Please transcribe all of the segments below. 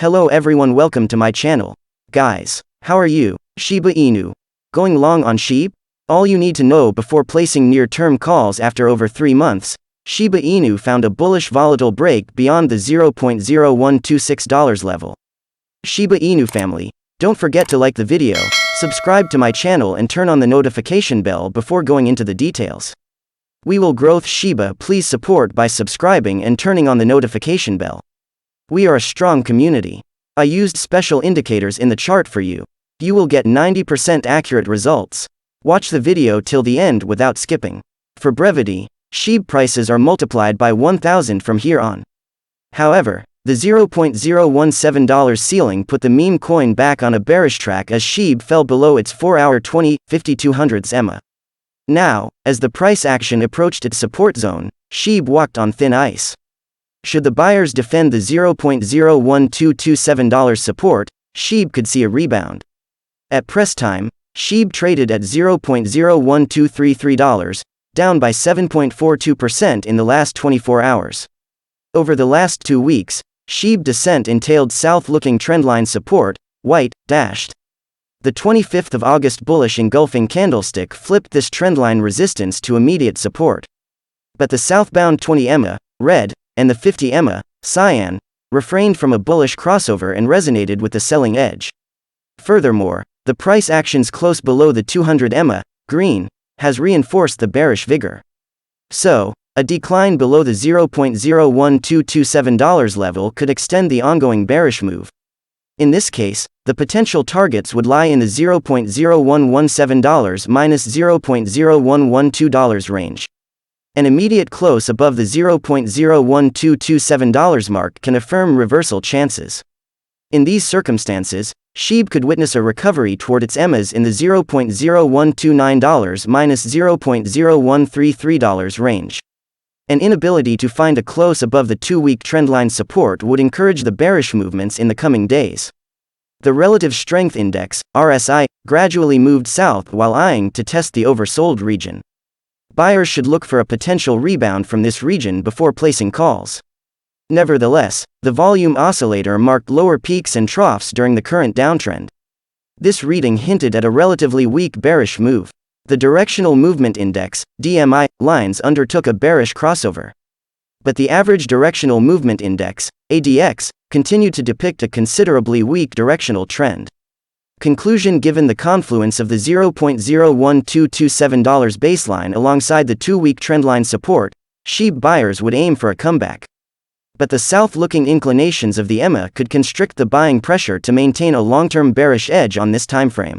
Hello everyone, welcome to my channel. Guys, how are you? Shiba Inu. Going long on SHIB? All you need to know before placing near-term calls. After over 3 months, Shiba Inu found a bullish volatile break beyond the $0.0126 level. Shiba Inu family, don't forget to like the video, subscribe to my channel and turn on the notification bell before going into the details. We will growth Shiba. Please support by subscribing and turning on the notification bell. We are a strong community. I used special indicators in the chart for you. You will get 90% accurate results. Watch the video till the end without skipping. For brevity, SHIB prices are multiplied by 1000 from here on. However, the $0.017 ceiling put the meme coin back on a bearish track as SHIB fell below its 4-hour 20/5200 EMA. Now, as the price action approached its support zone, SHIB walked on thin ice. Should the buyers defend the $0.01227 support, SHIB could see a rebound. At press time, SHIB traded at $0.01233, down by 7.42% in the last 24 hours. Over the last 2 weeks, SHIB descent entailed south-looking trendline support, white, dashed. The 25th of August bullish engulfing candlestick flipped this trendline resistance to immediate support. But the southbound 20 EMA, red, and the 50 EMA, cyan, refrained from a bullish crossover and resonated with the selling edge. Furthermore, the price actions close below the 200 EMA, green, has reinforced the bearish vigor. So, a decline below the $0.01227 level could extend the ongoing bearish move. In this case, the potential targets would lie in the $0.0117 minus $0.0112 range. An immediate close above the $0.01227 mark can affirm reversal chances. In these circumstances, SHIB could witness a recovery toward its EMAs in the $0.0129 minus $0.0133 range. An inability to find a close above the 2-week trendline support would encourage the bearish movements in the coming days. The Relative Strength Index, RSI, gradually moved south while eyeing to test the oversold region. Buyers should look for a potential rebound from this region before placing calls. Nevertheless, the volume oscillator marked lower peaks and troughs during the current downtrend. This reading hinted at a relatively weak bearish move. The Directional Movement Index, DMI, lines undertook a bearish crossover. But the Average Directional Movement Index, ADX, continued to depict a considerably weak directional trend. Conclusion: given the confluence of the $0.01227 baseline alongside the 2-week trendline support, SHIB buyers would aim for a comeback. But the south-looking inclinations of the EMA could constrict the buying pressure to maintain a long-term bearish edge on this timeframe.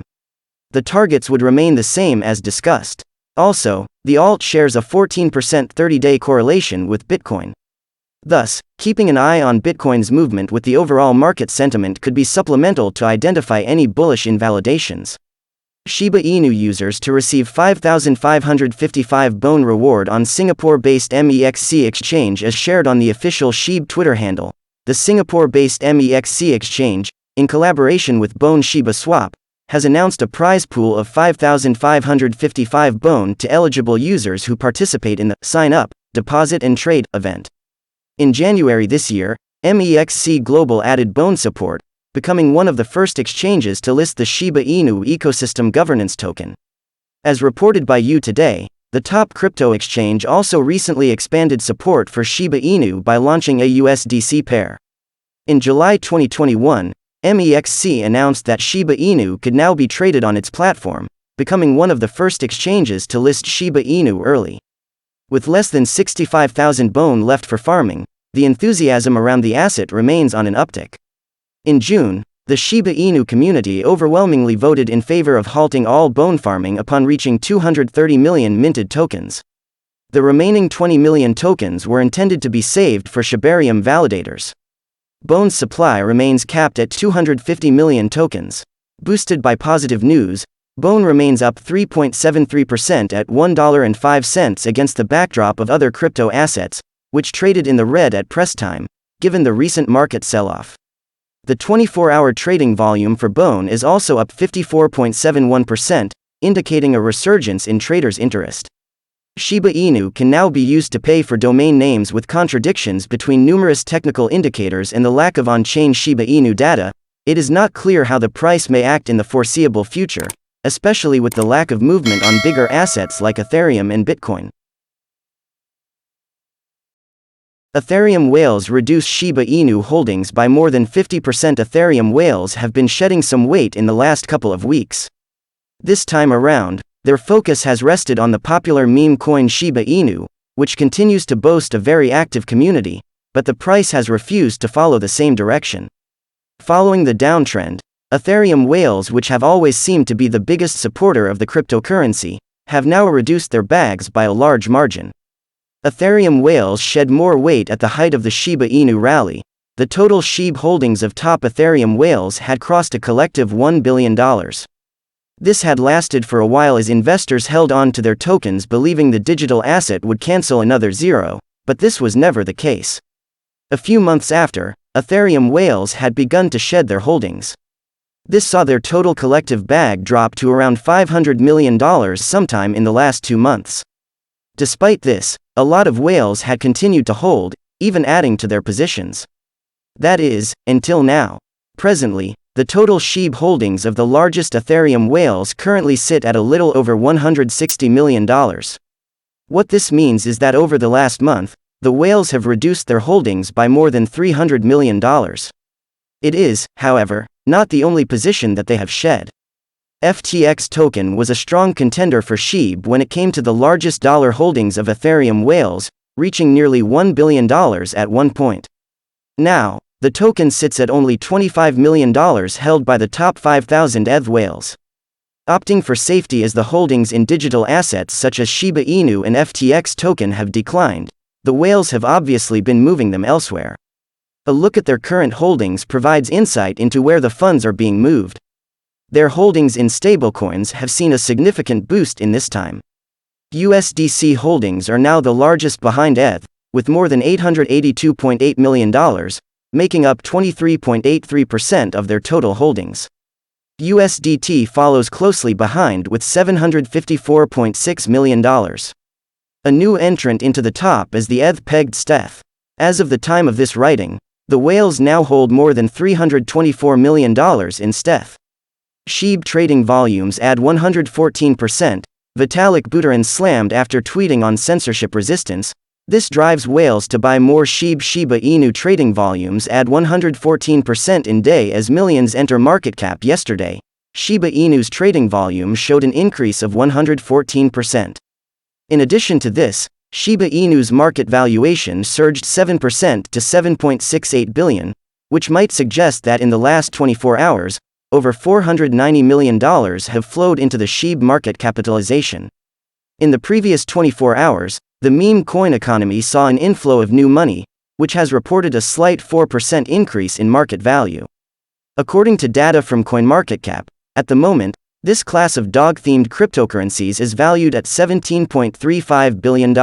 The targets would remain the same as discussed. Also, the alt shares a 14% 30-day correlation with Bitcoin. Thus, keeping an eye on Bitcoin's movement with the overall market sentiment could be supplemental to identify any bullish invalidations. Shiba Inu users to receive 5,555 BONE reward on Singapore-based MEXC exchange as shared on the official SHIB Twitter handle. The Singapore-based MEXC exchange, in collaboration with BONE Shiba Swap, has announced a prize pool of 5,555 BONE to eligible users who participate in the Sign Up, Deposit and Trade event. In January this year, MEXC Global added BONE support, becoming one of the first exchanges to list the Shiba Inu ecosystem governance token. As reported by You Today, the top crypto exchange also recently expanded support for Shiba Inu by launching a USDC pair. In July 2021, MEXC announced that Shiba Inu could now be traded on its platform, becoming one of the first exchanges to list Shiba Inu early. With less than 65,000 BONE left for farming, the enthusiasm around the asset remains on an uptick. In June, the Shiba Inu community overwhelmingly voted in favor of halting all BONE farming upon reaching 230 million minted tokens. The remaining 20 million tokens were intended to be saved for Shibarium validators. BONE's supply remains capped at 250 million tokens. Boosted by positive news, BONE remains up 3.73% at $1.05 against the backdrop of other crypto assets, which traded in the red at press time, given the recent market sell-off. The 24-hour trading volume for BONE is also up 54.71%, indicating a resurgence in traders' interest. Shiba Inu can now be used to pay for domain names with contradictions between numerous technical indicators and the lack of on-chain Shiba Inu data. It is not clear how the price may act in the foreseeable future, especially with the lack of movement on bigger assets like Ethereum and Bitcoin. Ethereum whales reduce Shiba Inu holdings by more than 50%. Ethereum whales have been shedding some weight in the last couple of weeks. This time around, their focus has rested on the popular meme coin Shiba Inu, which continues to boast a very active community, but the price has refused to follow the same direction. Following the downtrend, Ethereum whales, which have always seemed to be the biggest supporter of the cryptocurrency, have now reduced their bags by a large margin. Ethereum whales shed more weight at the height of the Shiba Inu rally. The total SHIB holdings of top Ethereum whales had crossed a collective $1 billion. This had lasted for a while as investors held on to their tokens believing the digital asset would cancel another zero, but this was never the case. A few months after, Ethereum whales had begun to shed their holdings. This saw their total collective bag drop to around $500 million sometime in the last 2 months. Despite this, a lot of whales had continued to hold, even adding to their positions. That is, until now. Presently, the total SHIB holdings of the largest Ethereum whales currently sit at a little over $160 million. What this means is that over the last month, the whales have reduced their holdings by more than $300 million. It is, however, not the only position that they have shed. FTX token was a strong contender for SHIB when it came to the largest dollar holdings of Ethereum whales, reaching nearly $1 billion at one point. Now, the token sits at only $25 million held by the top 5,000 ETH whales. Opting for safety as the holdings in digital assets such as Shiba Inu and FTX token have declined, the whales have obviously been moving them elsewhere. A look at their current holdings provides insight into where the funds are being moved. Their holdings in stablecoins have seen a significant boost in this time. USDC holdings are now the largest behind ETH, with more than $882.8 million, making up 23.83% of their total holdings. USDT follows closely behind with $754.6 million. A new entrant into the top is the ETH-pegged Steth. As of the time of this writing, the whales now hold more than $324 million in Steth. SHIB trading volumes add 114%. Vitalik Buterin slammed after tweeting on censorship resistance. This drives whales to buy more SHIB. Shiba Inu trading volumes add 114% in day as millions enter market cap. Yesterday, Shiba Inu's trading volume showed an increase of 114%. In addition to this, Shiba Inu's market valuation surged 7% to $7.68 billion, which might suggest that in the last 24 hours, over $490 million have flowed into the SHIB market capitalization. In the previous 24 hours, the meme coin economy saw an inflow of new money, which has reported a slight 4% increase in market value. According to data from CoinMarketCap, at the moment, this class of dog-themed cryptocurrencies is valued at $17.35 billion.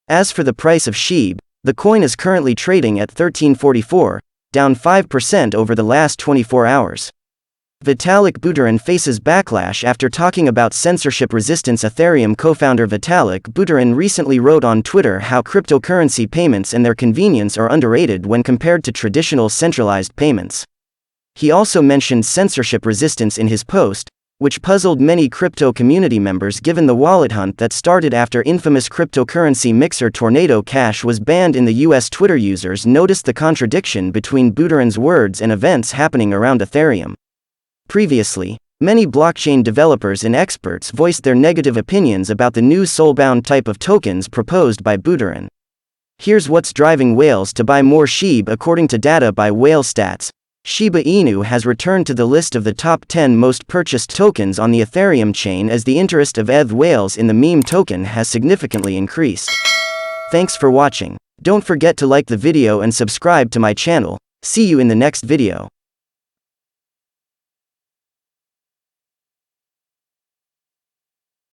As for the price of SHIB, the coin is currently trading at $13.44, down 5% over the last 24 hours. Vitalik Buterin faces backlash after talking about censorship resistance. Ethereum co-founder Vitalik Buterin recently wrote on Twitter how cryptocurrency payments and their convenience are underrated when compared to traditional centralized payments. He also mentioned censorship resistance in his post, which puzzled many crypto community members given the wallet hunt that started after infamous cryptocurrency mixer Tornado Cash was banned in the US. Twitter users noticed the contradiction between Buterin's words and events happening around Ethereum. Previously, many blockchain developers and experts voiced their negative opinions about the new soulbound type of tokens proposed by Buterin. Here's what's driving whales to buy more SHIB. According to data by Whale Stats, Shiba Inu has returned to the list of the top 10 most purchased tokens on the Ethereum chain as the interest of ETH whales in the meme token has significantly increased. Thanks for watching. Don't forget to like the video and subscribe to my channel. See you in the next video.